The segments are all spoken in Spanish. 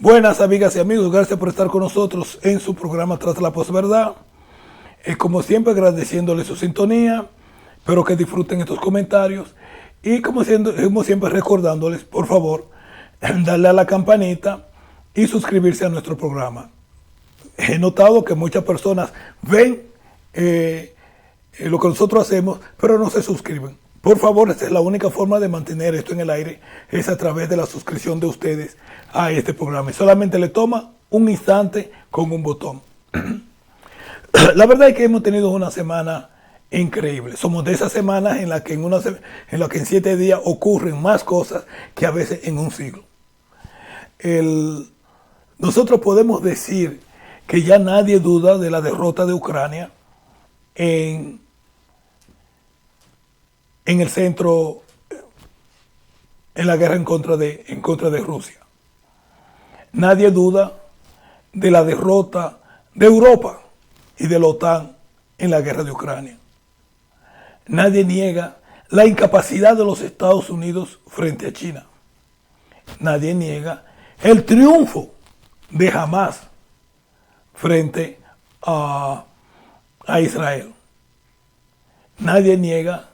Buenas amigas y amigos, gracias por estar con nosotros en su programa Tras la Posverdad. Como siempre agradeciéndole su sintonía, espero que disfruten estos comentarios y como siempre recordándoles, por favor, darle a la campanita y suscribirse a nuestro programa. He notado que muchas personas ven lo que nosotros hacemos, pero no se suscriben. Por favor, esta es la única forma de mantener esto en el aire, es a través de la suscripción de ustedes a este programa. Y solamente le toma un instante con un botón. La verdad es que hemos tenido una semana increíble. Somos de esas semanas en las que en 7 días ocurren más cosas que a veces en un siglo. Nosotros podemos decir que ya nadie duda de la derrota de Ucrania en el centro, en la guerra en contra de Rusia. Nadie duda de la derrota de Europa y de la OTAN en la guerra de Ucrania. Nadie niega la incapacidad de los Estados Unidos frente a China. Nadie niega el triunfo de Hamás frente a Israel. Nadie niega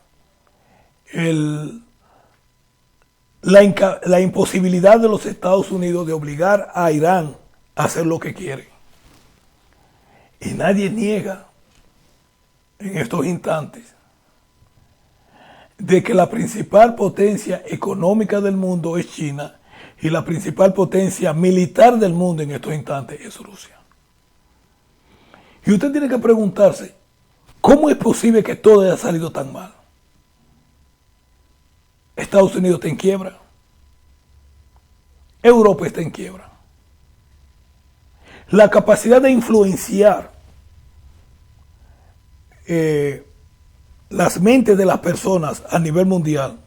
la imposibilidad de los Estados Unidos de obligar a Irán a hacer lo que quiere. Y nadie niega en estos instantes de que la principal potencia económica del mundo es China y la principal potencia militar del mundo en estos instantes es Rusia. Y usted tiene que preguntarse, ¿cómo es posible que todo haya salido tan mal? Estados Unidos está en quiebra. Europa está en quiebra. La capacidad de influenciar las mentes de las personas a nivel mundial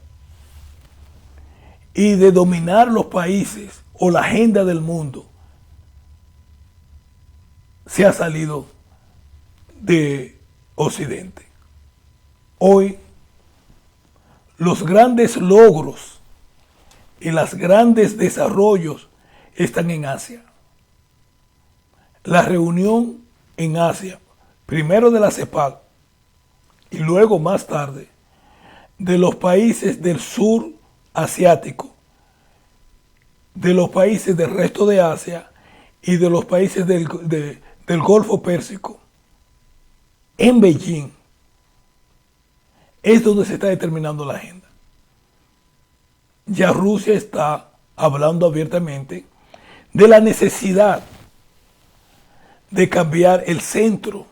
y de dominar los países o la agenda del mundo se ha salido de Occidente. Hoy los grandes logros y los grandes desarrollos están en Asia. La reunión en Asia, primero de la CEPAL y luego más tarde de los países del sur asiático, de los países del resto de Asia y de los países del Golfo Pérsico, en Beijing, es donde se está determinando la agenda. Ya Rusia está hablando abiertamente de la necesidad de cambiar el centro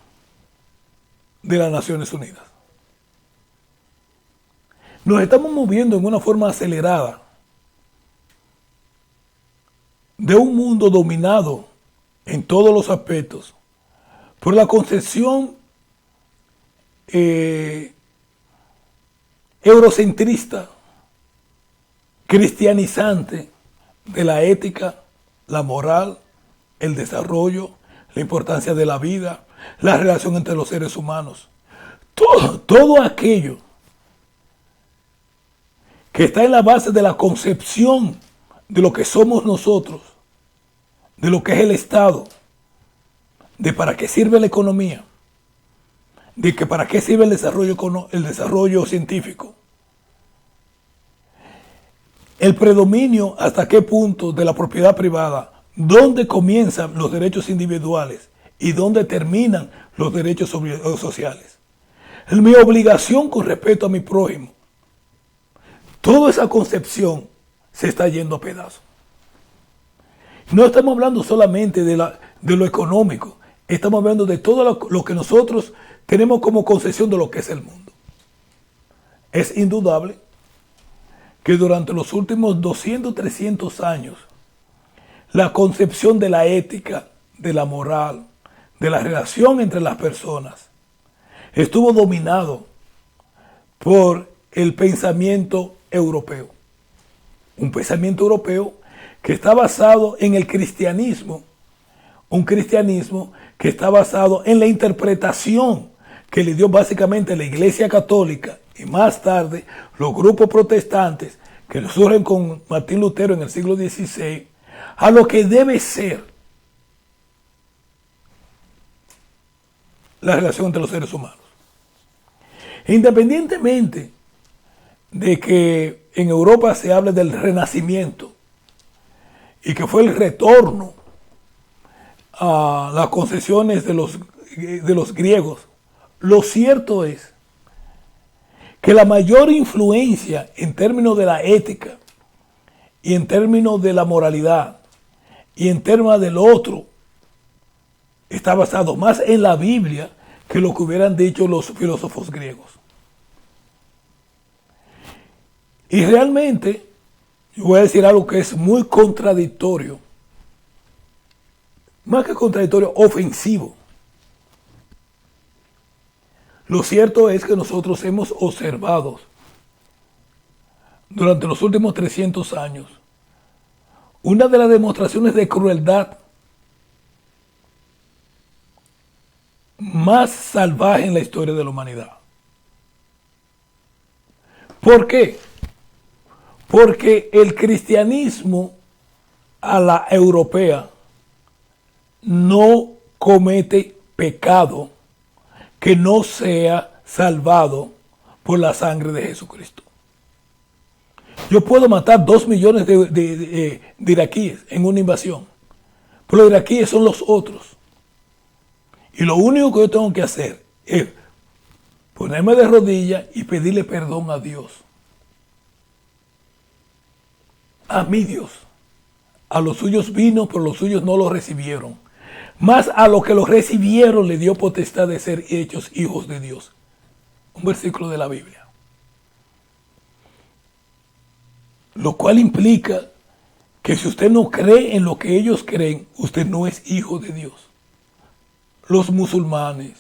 de las Naciones Unidas. Nos estamos moviendo en una forma acelerada de un mundo dominado en todos los aspectos por la concepción eurocentrista, cristianizante de la ética, la moral, el desarrollo, la importancia de la vida, la relación entre los seres humanos. Todo aquello que está en la base de la concepción de lo que somos nosotros, de lo que es el Estado, de para qué sirve la economía, de que para qué sirve el desarrollo científico, el predominio hasta qué punto de la propiedad privada, dónde comienzan los derechos individuales y dónde terminan los derechos sociales. Es mi obligación con respecto a mi prójimo. Toda esa concepción se está yendo a pedazos. No estamos hablando solamente de lo económico, estamos hablando de todo lo que nosotros tenemos como concepción de lo que es el mundo. Es indudable que durante los últimos 200, 300 años, la concepción de la ética, de la moral, de la relación entre las personas, estuvo dominado por el pensamiento europeo. Un pensamiento europeo que está basado en el cristianismo, un cristianismo que está basado en la interpretación que le dio básicamente la Iglesia Católica y más tarde los grupos protestantes que surgen con Martín Lutero en el siglo XVI a lo que debe ser la relación entre los seres humanos. Independientemente de que en Europa se hable del Renacimiento y que fue el retorno a las concesiones de los griegos, lo cierto es que la mayor influencia en términos de la ética y en términos de la moralidad y en términos del otro está basado más en la Biblia que lo que hubieran dicho los filósofos griegos. Y realmente, yo voy a decir algo que es muy contradictorio, más que contradictorio, ofensivo. Lo cierto es que nosotros hemos observado durante los últimos 300 años una de las demostraciones de crueldad más salvaje en la historia de la humanidad. ¿Por qué? Porque el cristianismo a la europea no comete pecado que no sea salvado por la sangre de Jesucristo. Yo puedo matar 2 millones de iraquíes en una invasión, pero los iraquíes son los otros. Y lo único que yo tengo que hacer es ponerme de rodillas y pedirle perdón a Dios. A mi Dios. A los suyos vino, pero los suyos no lo recibieron. Más a los que lo recibieron le dio potestad de ser hechos hijos de Dios. Un versículo de la Biblia. Lo cual implica que si usted no cree en lo que ellos creen, usted no es hijo de Dios. Los musulmanes,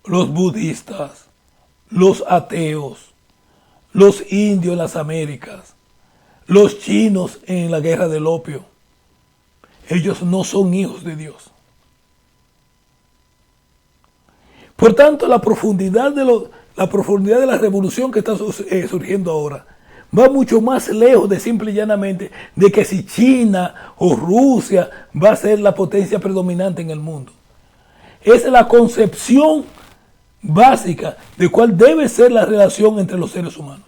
los budistas, los ateos, los indios en las Américas, los chinos en la guerra del opio, ellos no son hijos de Dios. Por tanto, la profundidad de la revolución que está surgiendo ahora va mucho más lejos de simple y llanamente de que si China o Rusia va a ser la potencia predominante en el mundo. Es la concepción básica de cuál debe ser la relación entre los seres humanos.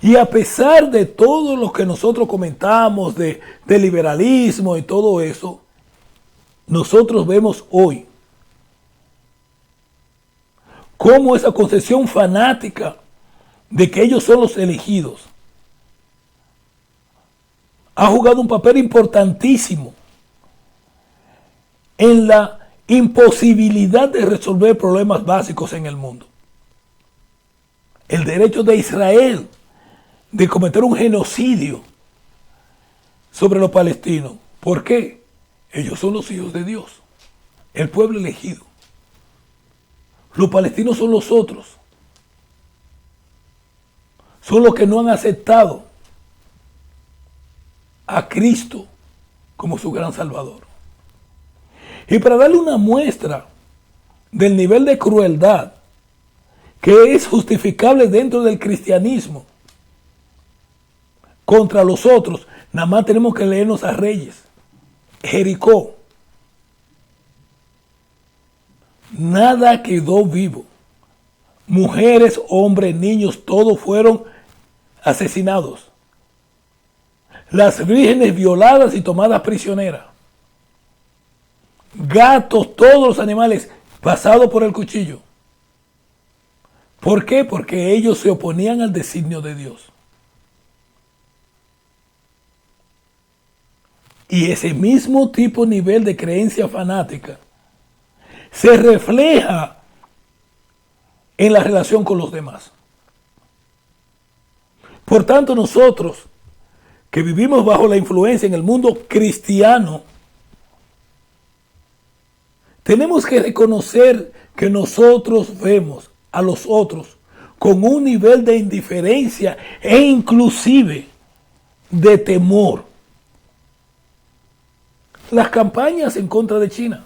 Y a pesar de todo lo que nosotros comentamos de liberalismo y todo eso, nosotros vemos hoy cómo esa concepción fanática de que ellos son los elegidos ha jugado un papel importantísimo en la imposibilidad de resolver problemas básicos en el mundo. El derecho de Israel de cometer un genocidio sobre los palestinos. ¿Por qué? Ellos son los hijos de Dios, el pueblo elegido. Los palestinos son los otros. Son los que no han aceptado a Cristo como su gran Salvador. Y para darle una muestra del nivel de crueldad que es justificable dentro del cristianismo contra los otros, nada más tenemos que leernos a Reyes. Jericó. Nada quedó vivo. Mujeres, hombres, niños, todos fueron asesinados. Las vírgenes violadas y tomadas prisioneras. Gatos, todos los animales pasados por el cuchillo. ¿Por qué? Porque ellos se oponían al designio de Dios. Y ese mismo tipo nivel de creencia fanática se refleja en la relación con los demás. Por tanto, nosotros que vivimos bajo la influencia en el mundo cristiano, tenemos que reconocer que nosotros vemos a los otros con un nivel de indiferencia e inclusive de temor. Las campañas en contra de China.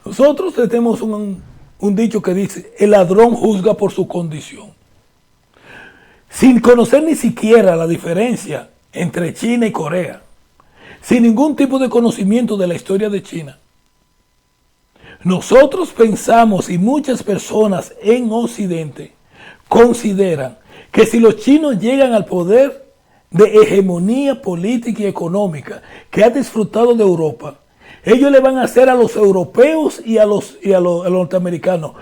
Nosotros tenemos un dicho que dice, el ladrón juzga por su condición. sin conocer ni siquiera la diferencia entre China y Corea, sin ningún tipo de conocimiento de la historia de China. Nosotros pensamos, y muchas personas en Occidente consideran, que si los chinos llegan al poder de hegemonía política y económica que ha disfrutado de Europa, ellos le van a hacer a los europeos y a los norteamericanos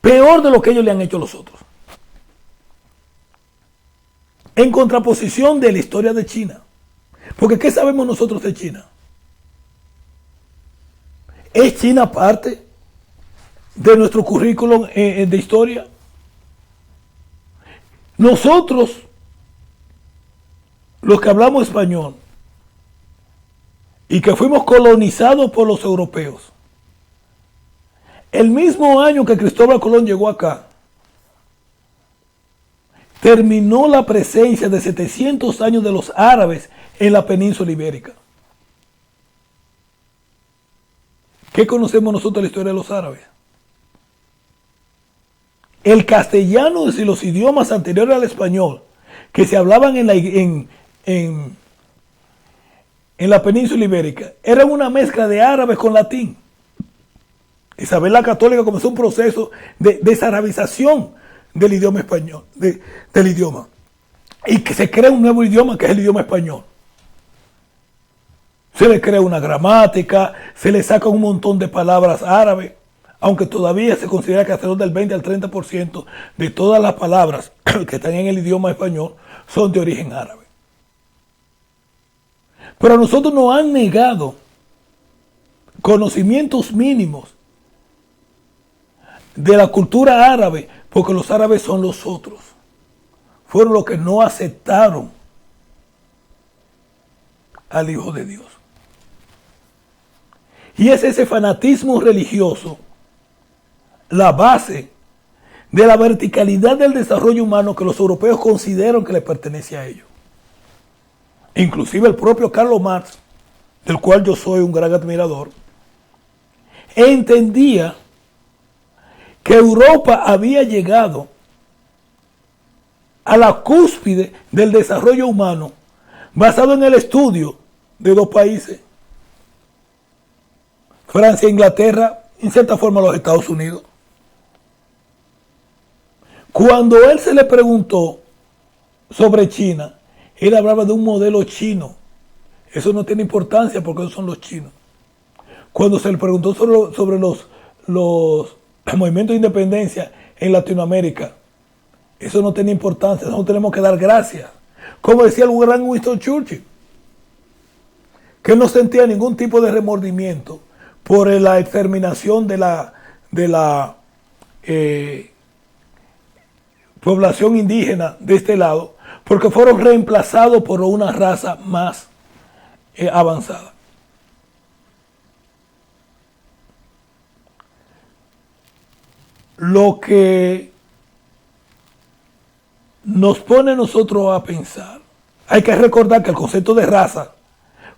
peor de lo que ellos le han hecho a los otros. En contraposición de la historia de China. Porque ¿qué sabemos nosotros de China? ¿Es China parte de nuestro currículum de historia? Nosotros, los que hablamos español y que fuimos colonizados por los europeos, el mismo año que Cristóbal Colón llegó acá, terminó la presencia de 700 años de los árabes en la península ibérica. ¿Qué conocemos nosotros de la historia de los árabes? El castellano y los idiomas anteriores al español que se hablaban en la península ibérica eran una mezcla de árabes con latín. Isabel la Católica comenzó un proceso de desarabización del idioma español, del idioma. Y que se crea un nuevo idioma que es el idioma español. Se le crea una gramática, se le saca un montón de palabras árabes, aunque todavía se considera que alrededor del 20 al 30% de todas las palabras que están en el idioma español son de origen árabe. Pero a nosotros nos han negado conocimientos mínimos de la cultura árabe, porque los árabes son los otros. Fueron los que no aceptaron al Hijo de Dios. Y es ese fanatismo religioso la base de la verticalidad del desarrollo humano que los europeos consideran que le pertenece a ellos. Inclusive el propio Karl Marx, del cual yo soy un gran admirador, entendía que Europa había llegado a la cúspide del desarrollo humano basado en el estudio de dos países, Francia e Inglaterra, en cierta forma los Estados Unidos. Cuando él se le preguntó sobre China, él hablaba de un modelo chino. Eso no tiene importancia porque esos son los chinos. Cuando se le preguntó sobre los movimientos de independencia en Latinoamérica, eso no tiene importancia, nosotros tenemos que dar gracias. Como decía el gran Winston Churchill, que él no sentía ningún tipo de remordimiento por la exterminación de la población indígena de este lado, porque fueron reemplazados por una raza más avanzada. Lo que nos pone a nosotros a pensar, hay que recordar que el concepto de raza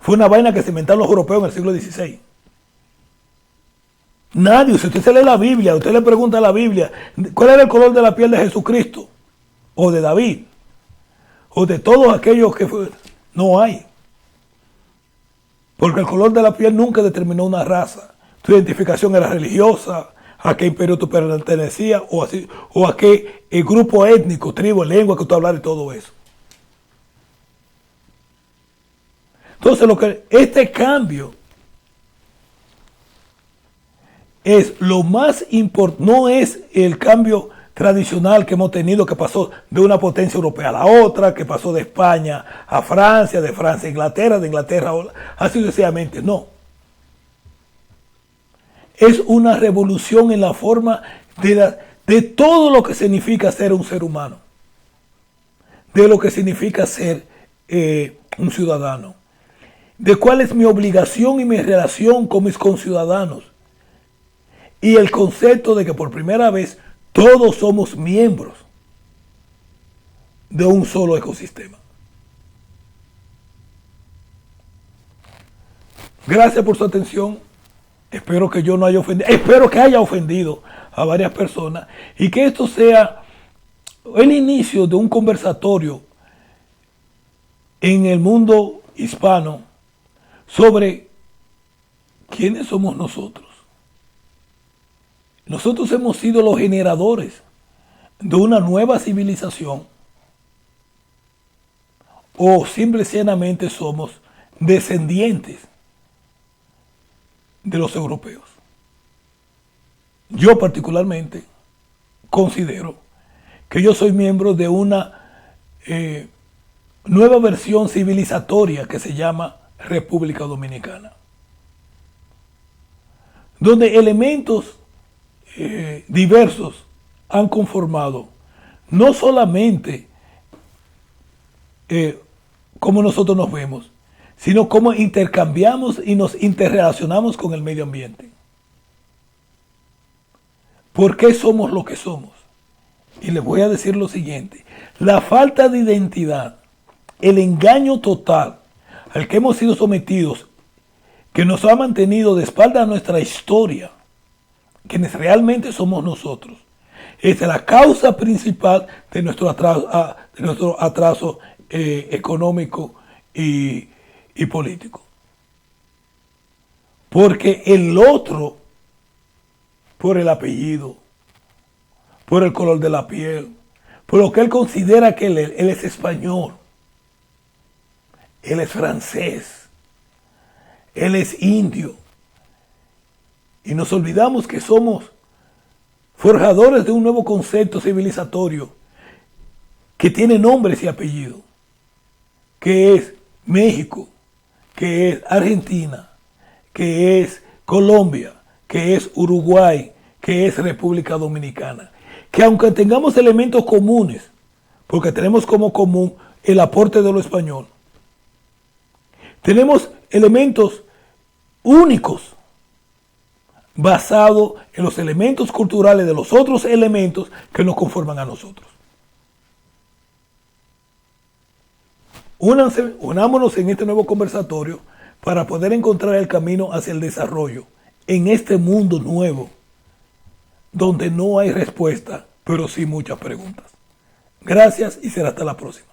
fue una vaina que se inventaron los europeos en el siglo XVI. Nadie, si usted se lee la Biblia, usted le pregunta a la Biblia, ¿cuál era el color de la piel de Jesucristo? O de David, o de todos aquellos que fue, no hay. Porque el color de la piel nunca determinó una raza. Tu identificación era religiosa, a qué imperio tú pertenecías, o a qué grupo étnico, tribu, lengua que tú hablas y todo eso. Entonces, este cambio es lo más importante, no es el cambio tradicional que hemos tenido, que pasó de una potencia europea a la otra, que pasó de España a Francia, de Francia a Inglaterra, de Inglaterra así sucesivamente, no. Es una revolución en la forma de todo lo que significa ser un ser humano, de lo que significa ser un ciudadano, de cuál es mi obligación y mi relación con mis conciudadanos, y el concepto de que por primera vez todos somos miembros de un solo ecosistema. Gracias por su atención. Espero que yo no haya ofendido, espero que haya ofendido a varias personas y que esto sea el inicio de un conversatorio en el mundo hispano sobre quiénes somos nosotros. Nosotros hemos sido los generadores de una nueva civilización o simple y sencillamente somos descendientes de los europeos. Yo particularmente considero que yo soy miembro de una nueva versión civilizatoria que se llama República Dominicana, donde elementos diversos han conformado no solamente cómo nosotros nos vemos, sino cómo intercambiamos y nos interrelacionamos con el medio ambiente. ¿Por qué somos lo que somos? Y les voy a decir lo siguiente: la falta de identidad, el engaño total al que hemos sido sometidos, que nos ha mantenido de espalda a nuestra historia, quienes realmente somos nosotros, es la causa principal de nuestro atraso económico y político. Porque el otro, por el apellido, por el color de la piel, por lo que él considera que él es español, él es francés, él es indio, y nos olvidamos que somos forjadores de un nuevo concepto civilizatorio que tiene nombres y apellidos, que es México, que es Argentina, que es Colombia, que es Uruguay, que es República Dominicana. Que aunque tengamos elementos comunes, porque tenemos como común el aporte de lo español, tenemos elementos únicos basados en los elementos culturales de los otros elementos que nos conforman a nosotros. Unámonos en este nuevo conversatorio para poder encontrar el camino hacia el desarrollo en este mundo nuevo, donde no hay respuesta, pero sí muchas preguntas. Gracias y será hasta la próxima.